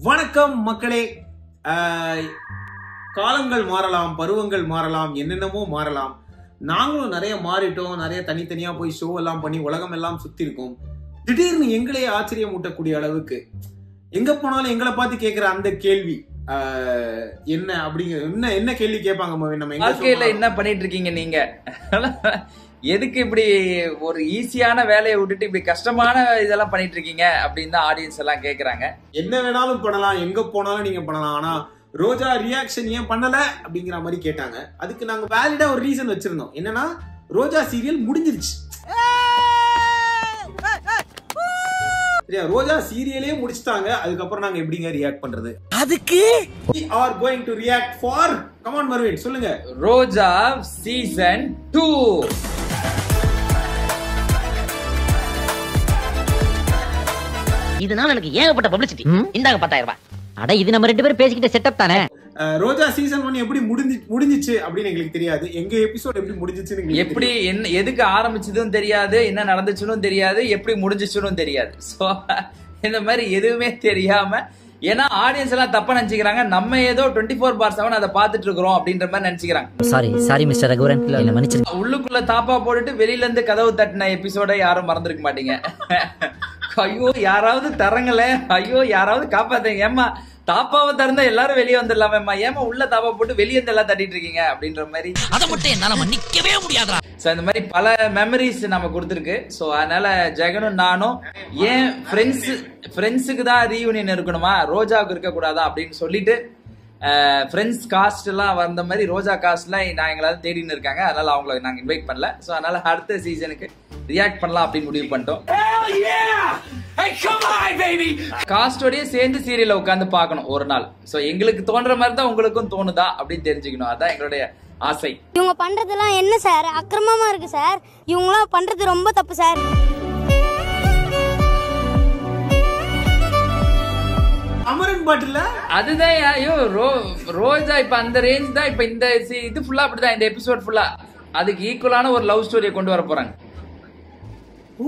வணக்கம் மக்களே. காலங்கள் மாறலாம், பருவங்கள் மாறலாம், என்னென்னமோ மாறலாம். நாங்களும் நிறைய மாறிட்டோம், நிறைய தனித்தனியா போய் ஷோ எல்லாம் பண்ணி உலகம் எல்லாம் சுத்தி இருக்கோம். திடீர்னு எங்களையே ஆச்சரியம் ஊட்டக்கூடிய அளவுக்கு எங்க போனாலும் எங்களை பார்த்து கேட்கிற அந்த கேள்வி என்ன அப்படிங்கிற என்ன கேள்வி கேட்பாங்க. நம்ம வாழ்க்கையில என்ன பண்ணிட்டு இருக்கீங்க நீங்க? எதுக்கு இப்படி ஒரு ஈஸியான வேலையை விட்டுட்டு இப்படி கஷ்டமான இதெல்லாம் பண்ணிட்டு இருக்கீங்க அப்படின்னு தான் ஆடியன்ஸ் எல்லாம் கேக்குறாங்க. என்ன வேணாலும் பண்ணலாம், எங்க போனாலும் நீங்க பண்ணலாம், ஆனா ரோஜா ரியாக்ஷன் ஏன் பண்ணல அப்படிங்கிற மாதிரி கேட்டாங்க. அதுக்கு நாங்க வேலிடா ஒரு ரீசன் வச்சிருந்தோம். என்னன்னா, ரோஜா சீரியல் முடிஞ்சிருச்சு. ரோஜா சீரியலே முடிச்சிட்டாங்க. அதுக்கப்புறம் நாங்க எப்படிங்க ரியாக்ட் பண்றது? அதுக்கு we are going to react for come on Marvin சொல்லுங்க. ரோஜா சீசன் 2. இதனால எனக்கு ஏகப்பட்ட பப்ளிசிட்டி. இந்தாங்க 10,000 ரூபாய். அட இது நம்ம ரெண்டு பேரும் பேசிக்கிட்ட செட்டப் தானே. ரோஜா சீசன் 1 எப்படி முடிஞ்சிச்சு அப்படின்னு எங்களுக்கு தெரியாது. எங்க எபிசோட் எப்படி முடிஞ்சிச்சுன்னு எப்படி என்ன எதுக்கு ஆரம்பிச்சதும் தெரியாது, என்ன நடந்துச்சுன்னு தெரியாது, எப்படி முடிஞ்சிச்சுன்னு தெரியாது. சோ இந்த மாதிரி எதுவுமே தெரியாம, ஏன்னா ஆடியன்ஸ் எல்லாம் தப்பா நினைச்சுக்கிறாங்க. நம்ம ஏதோ 24/7 அதை பாத்துட்டு இருக்கிறோம் அப்படின்ற மாதிரி நினைச்சுக்கிறாங்க. சாரி மிஸ்டர் ரகுவரன், என்ன மன்னிச்சிருங்க. உள்ளுக்குள்ள தாப்பா போட்டுட்டு வெளியில இருந்து கதவு தட்டின எபிசோட யாரும் மறந்துருக்க மாட்டீங்க. ஐயோ யாராவது தரங்களே, ஐயோ யாராவது காப்பாத்தீங்க, ஏமா தாப்பாவை திறந்தா எல்லாரும் வெளியே வந்துடலாமேம்மா, ஏமா உள்ள தாப்பா போட்டு வெளியே வந்து எல்லாம் தட்டிட்டு இருக்கீங்க அப்படின்ற மாதிரி. அதை மட்டும் என்னால மன்னிக்கவே முடியாதா. சோ இந்த மாதிரி பல மெமரிஸ் நம்ம கொடுத்துருக்கு. சோ அதனால ஜெகனும் நானும் ஏன் ஃப்ரெண்ட்ஸுக்கு தான் ரீயூனியன் இருக்கணுமா, ரோஜாவுக்கு இருக்க கூடாதா அப்படின்னு சொல்லிட்டு ஃப்ரெண்ட்ஸ் காஸ்ட் எல்லாம் வந்த மாதிரி ரோஜா காஸ்ட்லாம் நான் எங்களாவது தேடின்னு இருக்காங்க. அதனால அவங்களை நாங்க இன்வைட் பண்ணல. சோ அதனால அடுத்த சீசனுக்கு ரியாக்ட் பண்ணலாம் அப்படின்னு முடிவு பண்ணிட்டோம். காஸ்டோடய சேர்ந்து சீரியல்ல உட்காந்து பார்க்கணும் ஒரு நாள். சோ எங்களுக்கு தோன்ற மாதிரி தான் உங்களுக்கும் தோணுதா அப்படின்னு தெரிஞ்சுக்கணும். அதான் எங்களுடைய ஆசை. இவங்க பண்றதெல்லாம் என்ன சார், அக்கிரமமா இருக்கு சார். இவங்களாம் பண்றது ரொம்ப தப்பு சார். அமரன் பாட்டுல அதுதான் ஐயோ ரோஜா இப்ப அந்த ரேஞ்ச் தான். இப்ப இந்த இது ஃபுல்லா அப்படிதான், இந்த எபிசோட் ஃபுல்லா அதுக்கு ஈக்குவலான ஒரு லவ் ஸ்டோரியை கொண்டு வர போறாங்க. ஓ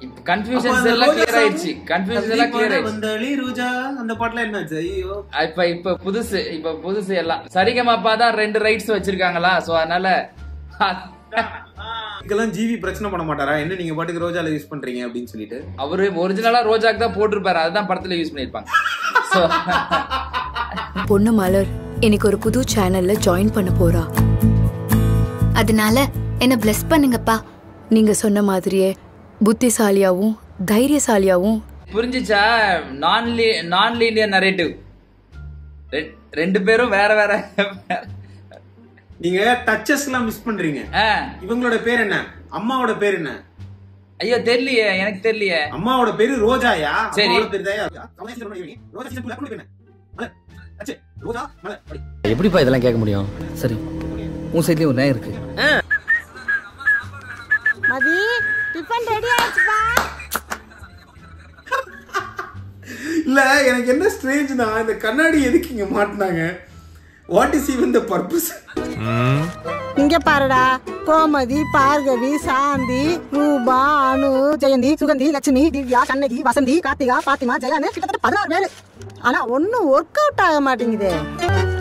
இப்ப கன்ஃபியூஷன்ஸ் எல்லாம் கிளியர் ஆயிடுச்சு. கன்ஃபியூஷன் எல்லாம் கிளியர் ஆயிடுச்சு. வந்தாளி ரோஜா அந்த பாட்டுல என்னாச்சு? ஐயோ இப்ப புதுசு எல்லாம் சரிகமாப்பா தான் 2 ரைட்ஸ் வச்சிருக்காங்களா. சோ அதனால இதெல்லாம் ஜிவி பிரச்சனை பண்ண மாட்டாரா? என்ன நீங்க பாட்டுக்கு ரோஜால யூஸ் பண்றீங்க அப்படின்னு சொல்லிட்டு அவரு ஒரிஜினலா ரோஜாக்கு தான் போட்டிருப்பாரு. அதுதான் படத்துல யூஸ் பண்ணிருப்பாங்க. பொண்ணு மலர் எனக்கு ஒரு புது சேனல்ல ஜாயின் பண்ண போறா. அதனால என்ன பிளஸ் பண்ணுங்கப்பா. நீங்க சொன்ன மாதிரியே புத்திசாலியாவும் தைரியசாலியாவும். புரிஞ்சுச்சா? நான் லீனியர் நரேட்டிவ். 2 பேரும் வேற வேற. நீங்க டச்சஸ் எல்லாம் மிஸ் பண்றீங்க. இவங்களோட பேர் என்ன? அம்மாவோட பேர் என்ன? ஐயோ தெரியலையே, எனக்கு தெரியலையே. அம்மாவோட பேரு ரோஜாயா? சரி எப்படிப்பா இதெல்லாம் கேட்க முடியும்? சரி உன் சைட்லயும் ஒரு நேரம் இருக்கு. மதி டிஃபன் ரெடி ஆயிடுச்சுப்பா. இல்ல எனக்கு என்ன ஸ்ட்ரேஞ்ச்னா, இந்த கண்ணாடி எதுக்கு இங்க மாட்டினாங்க? What is even the purpose? இங்க பாருடா, கோமதி, பார்கவி, சாந்தி, ரூபா, அனு, ஜெயந்தி, சுகந்தி, லட்சுமி, திவ்யா, கண்ணகி, வசந்தி, கார்த்திகா, பாத்திமா, ஜெயானு கிட்டத்தட்ட 16 பேரு. ஆனா ஒன்னும் ஒர்க் அவுட் ஆக மாட்டேங்குது.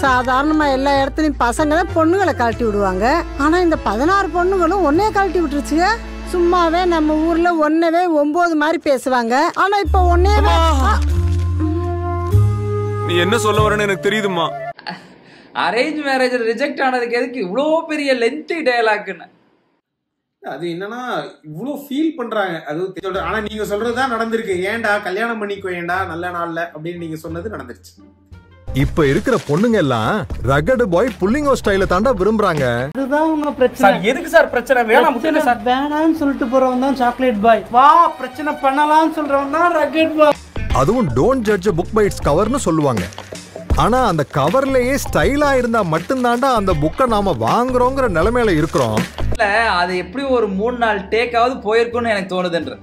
சாதாரணமா எல்லா இடத்துலயும் பசங்க தான் பொண்ணுங்களை கழட்டி விடுவாங்க. ஆனா இந்த 16 பொண்ணுங்களும் ஒன்னே கழட்டி விட்டுருச்சுங்க. சும்மாவே நம்ம ஊர்ல ஒன்னவே 9 மாதிரி பேசுவாங்க. ஆனா இப்ப ஒன்னே. நீ என்ன சொல்ல வரேன்னு எனக்கு தெரியுதுமா. அரேஞ்ச் மேரேஜ் ரிஜெக்ட் ஆனதுக்கு எதுக்கு இவ்வளோ பெரிய லென்த்தி டயலாக்னு? அது என்னன்னா இவ்வளோ ஃபீல் பண்றாங்க. அது ஆனா நீங்க சொல்றதுதான் நடந்திருக்கு. ஏன்டா கல்யாணம் பண்ணிக்கோ, ஏன்டா நல்ல நாள்ல அப்படின்னு நீங்க சொன்னது நடந்துருச்சு. இப்ப இருக்கிற பொண்ணுங்க எல்லாம் ரகடு பாய் புல்லிங்கோ ஸ்டைல தாண்டா விரும்புறாங்க. அதுதான் உங்க பிரச்சனை. எதுக்கு சார் பிரச்சனை? வேணாம்னு சொல்லிட்டு போறவன் தான் சாக்லேட் பாய். வா பிரச்சனை பண்ணலாம்னு சொல்றவன் தான் ரகட் பாய். அதுவும் don't judge book by its கவர்னு சொல்லுவாங்க. ஆனா அந்த கவர்லயே ஸ்டைலா இருந்தா மட்டும்தாண்டா அந்த புக்கை நாம வாங்குறோங்கிற நிலைமையில இருக்கிறோம். அது எப்படி ஒரு 3-4 டேக்காவது போயிருக்கும்னு எனக்கு தோணுதுன்ற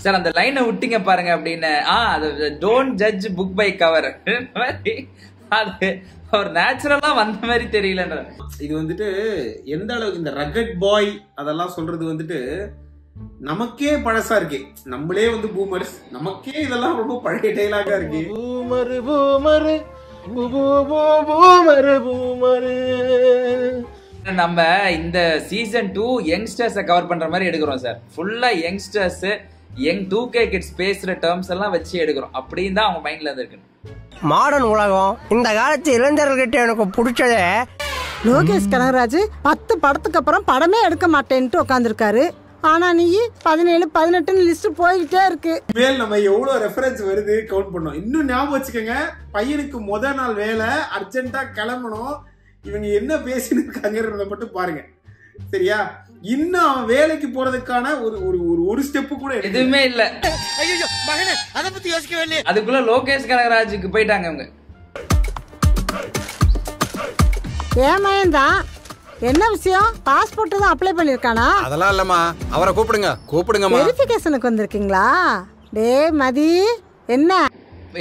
சார். அந்த லைனை விட்டீங்க பாருங்க அப்படின்னு. அது don't judge book by cover, அது ஒரு நேச்சுரலா வந்த மாதிரி தெரியலன்ற. இது வந்துட்டு எந்த அளவுக்கு இந்த ரகட் பாய் அதெல்லாம் சொல்றது வந்துட்டு நமக்கே பழசா இருக்கு. நம்மளே வந்து பூமர்ஸ், நமக்கே இதெல்லாம் ரொம்ப பழைய டைலாகா இருக்கு. Boomer boomer boomer boomer. நம்ம இந்த சீசன் 2 யங்ஸ்டர்ஸை கவர் பண்ற மாதிரி எடுக்கிறோம் சார். ஃபுல்லா யங்ஸ்டர்ஸ், யங் 2K கிட்ஸ் பேசுற டேர்ம்ஸ் எல்லாம் வச்சு எடுக்கிறோம். அப்படின்னு தான் அவங்க மைண்ட்ல இருக்கு. மாடர்ன் உலகம் இந்த காலத்து இளைஞர்கிட்ட எனக்கு பிடிச்சதே. லோகேஷ் கனகராஜ் 10 படத்துக்கு அப்புறம் படமே எடுக்க மாட்டேன்ட்டு உட்காந்துருக்காரு. ஆனா நீ 17, 18 லிஸ்ட் போய்கிட்டே இருக்கு. மேல் நம்ம எவ்வளவு ரெஃபரன்ஸ் வருது கவுண்ட் பண்ணோம். இன்னும் ஞாபகம் வச்சுக்கோங்க, பையனுக்கு முதல் நாள் வேலை, அர்ஜென்ட்டா கிளம்பணும். இவங்க என்ன பேசின்னு இருக்காங்கிறத மட்டும் பாருங்க, சரியா? இன்னும் அவன் வேலைக்கு போறதுக்கான ஒரு ஸ்டெப் கூட எதுவுமே இல்ல. ஐயோ மகனே, அத பத்தி யோசிக்கவே இல்லையே. அதுக்குள்ள லோகேஷ் கனகராஜுக்கு போயிட்டாங்க அவங்க. ஏமாயந்தான் என்ன விஷயம்? பாஸ்போர்ட் தான் அப்ளை பண்ணிருக்கானா? அதெல்லாம் இல்லம்மா, அவரை கூப்பிடுங்கம்மா. வெரிஃபிகேஷனுக்கு வந்திருக்கீங்களா? டே மதி, என்ன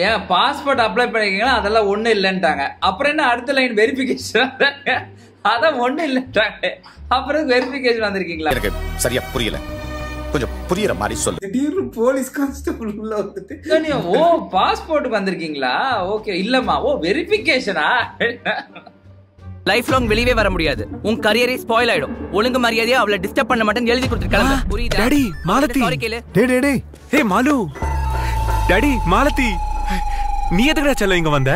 ஏன் பாஸ்போர்ட் அப்ளை பண்ணிருக்கீங்களா? அதெல்லாம் ஒண்ணு இல்லன்ட்டாங்க. அப்புறம் என்ன அடுத்த லைன் வெரிஃபிகேஷன்? அதான் ஒண்ணு இல்லன்ட்டாங்க. அப்புறம் வெரிஃபிகேஷன் வந்திருக்கீங்களா? எனக்கு சரியா புரியல, கொஞ்சம் புரியற மாதிரி சொல்லு. திடீர்னு போலீஸ் கான்ஸ்டபிள் உள்ள வந்துட்டு ஓ பாஸ்போர்ட்டுக்கு வந்திருக்கீங்களா? ஓகே. இல்லம்மா, ஓ வெரிஃபிகேஷனா? லைஃப் லாங் வெளியவே வர முடியாது. உன் கரியரே ஸ்பாயில் ஆயிடும். ஒழுங்கு மரியாதையா அவளை டிஸ்டர்ப் பண்ண மாட்டேன்னு எழுதி கொடுத்துருக்காங்க. புரியுதா? டாடி, மாலதி. சாரி கேளு. டேய் ஹே மாலு. டாடி, மாலதி. நீ எதுக்குடா செல்ல இங்க வந்த?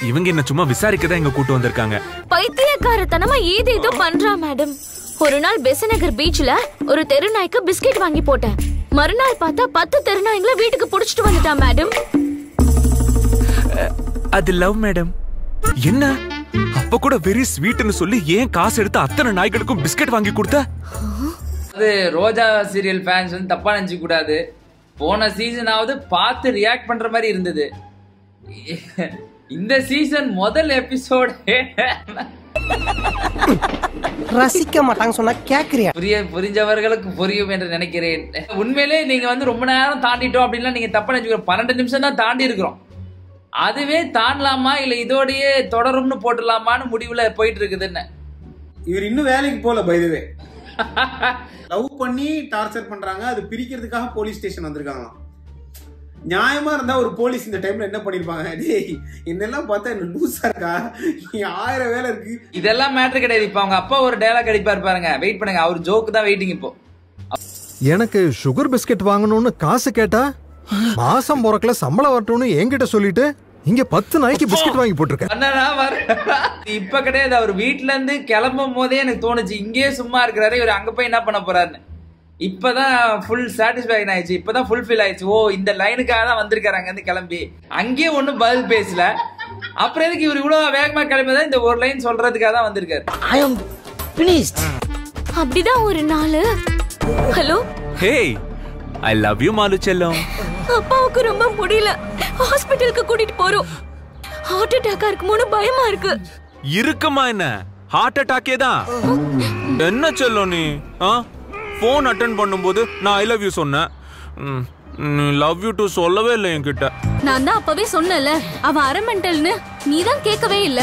இவங்க என்ன சும்மா விசாரிக்கதான் இங்க கூட்டு வந்திருக்காங்க. பைத்தியக்காரத்தனமா ஏதேதோ பண்றா மேடம். ஒரு நாள் பெசநகர் பீச்ல ஒரு தெருநாய்க்கு பிஸ்கெட் வாங்கி போட்டேன். மறுநாள் பார்த்தா 10 தெருநாய்களை வீட்டுக்கு புடிச்சிட்டு வந்துட்டான் மேடம். அது லவ் மேடம். என்ன அப்ப கூட வெரி ஸ்வீட்னு சொல்லி ஏன் காசு எடுத்து அத்தனை நாய்களுக்கும் பிஸ்கட் வாங்கி கொடுத்த? அது ரோஜா சீரியல் ஃபேன்ஸ் வந்து தப்பா நினைச்சு கூடாது. போன சீசனாவது பார்த்து ரியாக்ட் பண்ற மாதிரி இருந்தது. இந்த சீசன் முதல் எபிசோட் ரசிக்க மாட்டாங்க சொன்னா கேக்குறியா? புரிஞ்சவர்களுக்கு புரியும் என்று நினைக்கிறேன். உண்மையிலே நீங்க வந்து ரொம்ப நேரம் தாண்டிட்டோம் அப்படின்னா நீங்க தப்பா நினைச்சுக்கிறோம். 12 நிமிஷம் தான் தாண்டி இருக்கிறோம். அதுவே தாண்டலாமா இல்ல இதோடயே தொடரும்னு போட்டுலாமான்னு முடிவுல போயிட்டு இருக்குதுன்னு. இவர் இன்னும் வேலைக்கு போல. பை தி வே, லவ் பண்ணி டார்ச்சர் பண்றாங்க, அது பிரிக்கிறதுக்காக போலீஸ் ஸ்டேஷன் வந்திருக்காங்களாம். நியாயமா இருந்தா ஒரு போலீஸ் இந்த டைம்ல என்ன பண்ணிருப்பாங்க? டேய் என்னெல்லாம் பார்த்தா என்ன லூசா இருக்கா, நீ 1000 வேலை இருக்கு. இதெல்லாம் மேட்டர் கிடையாது. இப்ப அவங்க அப்பா ஒரு டயலாக் அடிப்பாரு பாருங்க, வெயிட் பண்ணுங்க. அவர் ஜோக்கு தான் வெயிட்டிங். இப்போ எனக்கு சுகர் பிஸ்கெட் வாங்கணும்னு காசு கேட்டா, மாசம் பிறக்கல சம்பளம் வரட்டும்னு என்கிட்ட சொல்லிட்டு இங்க 10 நாய்க்கு பிஸ்கெட் வாங்கி போட்டிருக்கேன். இப்ப கிடையாது, அவர் வீட்டுல இருந்து கிளம்பும் போதே எனக்கு தோணுச்சு இங்கேயே சும்மா இருக்கிறாரு, இவர் அங்க போய் என்ன பண்ண போறாருன்னு. இப்பதான் ஃபுல் சாட்டிஸ்ஃபேக்ஷன் ஆயிடுச்சு. இப்பதான் ஃபுல்ஃபில் ஆயிடுச்சு. ஓ இந்த லைனுக்காக தான் வந்திருக்காரு அங்க இருந்து கிளம்பி. அங்கேயே ஒன்னும் பதில் பேசல. அப்புறம் எதுக்கு இவர் இவ்வளவு வேகமா கிளம்பிதான் இந்த ஒரு லைன் சொல்றதுக்காக தான் வந்திருக்காரு. ஐ அம் finished. அப்படிதான் ஒரு நாள். Hello. Hey, I love you Malu செல்லம். அப்பாவுக்கு ரொம்ப முடியல, ஹாஸ்பிடலுக்கு கூட்டிட்டு போறோம். ஹார்ட் அட்டாக்கா இருக்குமோன்னு பயமா இருக்கு. இருக்குமா என்ன? ஹார்ட் அட்டாக்கே தான். என்ன செல்லம் நீ? போன் அட்டெண்ட் பண்ணும்போது நான் ஐ லவ் யூ சொன்னேன். லவ் யூ டு சொல்லவே இல்லை என்கிட்ட. நான் தான் அப்பவே சொன்னல, அவ அரமெண்டல்னு. நீ தான் கேட்கவே இல்ல.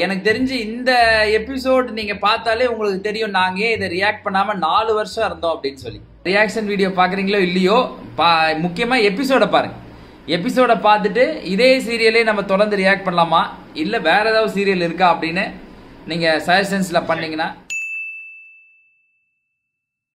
எனக்கு தெரிஞ்சு இந்த எபிசோட் நீங்க பார்த்தாலே உங்களுக்கு தெரியும் நாங்க இதை ரியாக்ட் பண்ணாம 4 வருஷம் இருந்தோம் அப்படின்னு சொல்லி. ரியாக்ஷன் வீடியோ பாக்குறீங்களோ இல்லையோ, முக்கியமா எபிசோட பாருங்க. எபிசோட பார்த்துட்டு இதே சீரியலே நம்ம தொடர்ந்து ரியாக்ட் பண்ணலாமா இல்ல வேற ஏதாவது சீரியல் இருக்கா அப்படின்னு நீங்க சஜஷன்ஸ்ல பண்ணீங்கன்னா